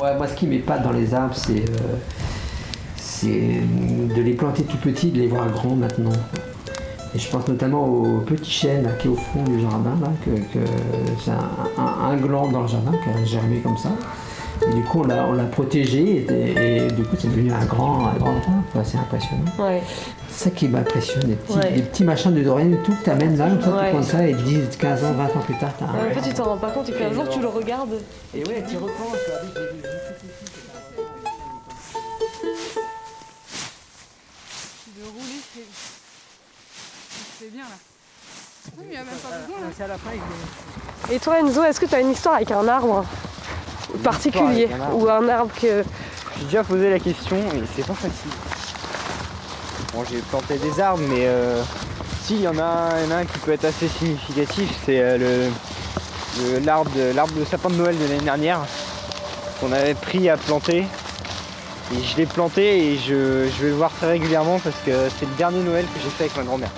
Ouais, moi, ce qui m'épate dans les arbres, c'est de les planter tout petits, de les voir grands maintenant. Et je pense notamment au petit chêne là, qui est au fond du jardin, là, que c'est un gland dans le jardin qui a germé comme ça. Et du coup, on l'a protégé et du coup, c'est devenu un grand arbre. C'est impressionnant. Ouais. C'est ça qui m'impressionne, des petits machins de rien du tout que tu amènes là, comme ça, tu prends ça et 10, 15 ans, 20 ans plus tard, t'as En fait, tu t'en rends pas compte et puis un jour, tu le regardes. Et ouais, tu repenses. De rouler, c'est bien là. Oui, mais il n'y a même pas besoin là. C'est à la fin, Et toi, Enzo, est-ce que tu as une histoire avec un arbre particulier ou un arbre que... J'ai déjà posé la question, mais c'est pas facile. Bon, j'ai planté des arbres, mais si, il y en a un qui peut être assez significatif, c'est l'arbre de sapin de Noël de l'année dernière qu'on avait pris à planter. Et je l'ai planté et je vais le voir très régulièrement parce que c'est le dernier Noël que j'ai fait avec ma grand-mère.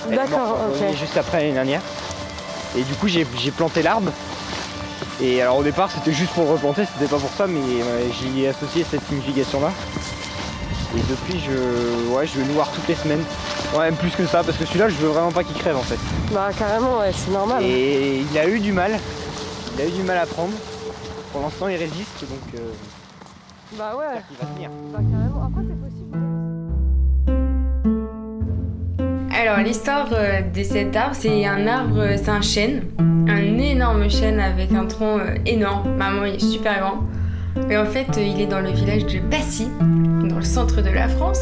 D'accord, ok. Juste après l'année dernière. Et du coup, j'ai planté l'arbre. Et alors au départ, c'était juste pour le replanter, c'était pas pour ça, mais j'y ai associé cette signification-là. Et depuis, je vais le voir toutes les semaines. Ouais, même plus que ça, parce que celui-là, je veux vraiment pas qu'il crève en fait. Bah carrément, ouais, c'est normal. Et il a eu du mal. Il a eu du mal à prendre. Pour l'instant, il résiste, donc Bah ouais, il va tenir. bah carrément. Après, c'est possible. Alors l'histoire de cet arbre, c'est un chêne, un énorme chêne avec un tronc énorme, vraiment il est super grand. Et en fait il est dans le village de Passy, dans le centre de la France.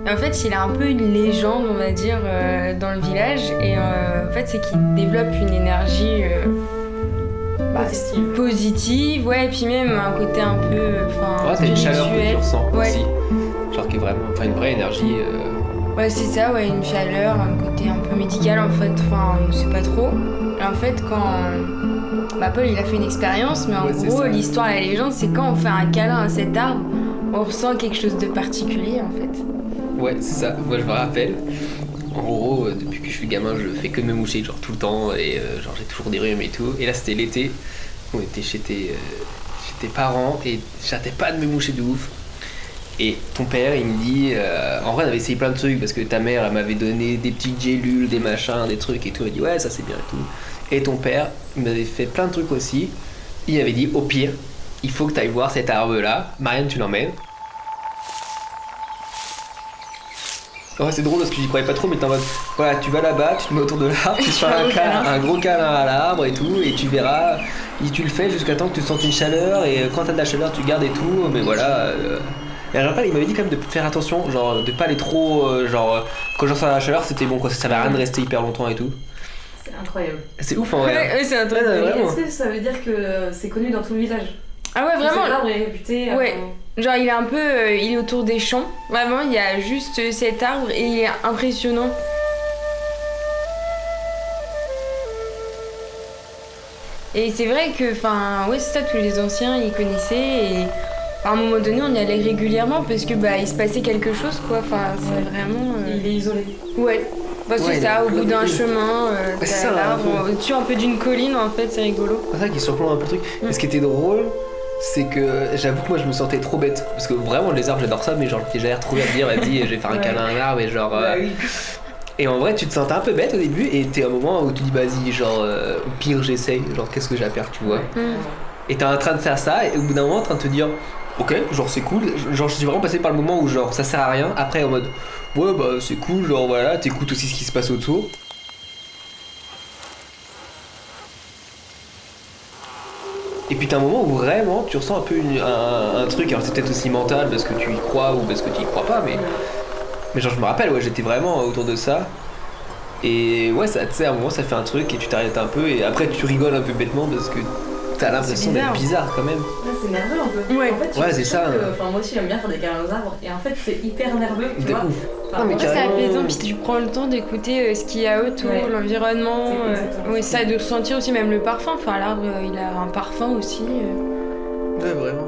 Et en fait il a un peu une légende on va dire dans le village et en fait c'est qu'il développe une énergie positive, ouais, et puis même un côté un peu c'est une chaleur que tu ressens aussi, genre qui est vraiment, une vraie énergie. Ouais, c'est ça, ouais, une chaleur, un côté un peu médical en fait, on sait pas trop. Et en fait, quand Paul il a fait une expérience, mais en gros, l'histoire, la légende, c'est quand on fait un câlin à cet arbre, on ressent quelque chose de particulier en fait. Ouais, c'est ça, moi je me rappelle. En gros, depuis que je suis gamin, je fais que de me moucher, genre tout le temps, et genre j'ai toujours des rhumes et tout. Et là, c'était l'été, on était chez tes parents, et j'arrêtais pas de me moucher de ouf. Et ton père, il me dit, en vrai, on avait essayé plein de trucs parce que ta mère, elle m'avait donné des petites gélules, des machins, des trucs et tout. Elle m'a dit, ouais, ça c'est bien et tout. Et ton père, il m'avait fait plein de trucs aussi. Il avait dit, au pire, il faut que tu ailles voir cet arbre-là. Marianne, tu l'emmènes. Ouais, c'est drôle parce que j'y croyais pas trop, mais t'es en mode, voilà, tu vas là-bas, tu te mets autour de l'arbre, tu fais un gros câlin à l'arbre et tout, et tu verras, et tu le fais jusqu'à temps que tu sentes une chaleur, et quand t'as de la chaleur, tu gardes et tout, mais voilà. Et alors, il m'avait dit quand même de faire attention, genre de pas aller trop, quand j'en sens la chaleur, c'était bon quoi, ça servait à rien de rester hyper longtemps et tout. C'est incroyable. C'est ouf en vrai. Ouais, c'est un truc. Est-ce que ça veut dire que c'est connu dans tout le village? Ah ouais, vraiment. Cet arbre est réputé. Ouais. Genre il est un peu, il est autour des champs. Vraiment, il y a juste cet arbre et il est impressionnant. Et c'est vrai que, ouais, c'est ça, tous les anciens ils connaissaient et à un moment donné on y allait régulièrement parce que il se passait quelque chose quoi. C'est vraiment. Il est isolé. Ouais. C'est ça, au bout d'un chemin, t'as l'arbre au-dessus un peu d'une colline en fait, c'est rigolo. C'est ça qui surplombe un peu le truc. Et ce qui était drôle, c'est que j'avoue que moi je me sentais trop bête. Parce que vraiment les arbres j'adore ça, mais genre j'ai l'air retrouvé à me dire vas-y je vais faire un câlin à un arbre et genre. Oui. Et en vrai tu te sentais un peu bête au début et t'es à un moment où tu dis vas-y genre au pire j'essaye, genre qu'est-ce que j'ai à perdre tu vois. Et t'es en train de faire ça et au bout d'un moment en train de te dire ok genre c'est cool, genre je suis vraiment passé par le moment où genre ça sert à rien, après en mode ouais c'est cool, genre voilà t'écoutes aussi ce qui se passe autour. Et puis t'as un moment où vraiment tu ressens un peu un truc, alors c'est peut-être aussi mental parce que tu y crois ou parce que tu y crois pas, mais genre je me rappelle, ouais j'étais vraiment autour de ça. Et ouais, ça, tu sais, à un moment ça fait un truc et tu t'arrêtes un peu et après tu rigoles un peu bêtement parce que t'as l'impression d'être bizarre quand même. Ouais, c'est nerveux un peu. Ouais, en fait, ouais c'est ça. Moi aussi j'aime bien faire des câlins aux arbres et en fait c'est hyper nerveux, tu vois. Non, mais c'est apaisant, puis tu prends le temps d'écouter ce qu'il y a autour, l'environnement, ça de ressentir aussi même le parfum. L'arbre il a un parfum aussi. Ouais, vraiment.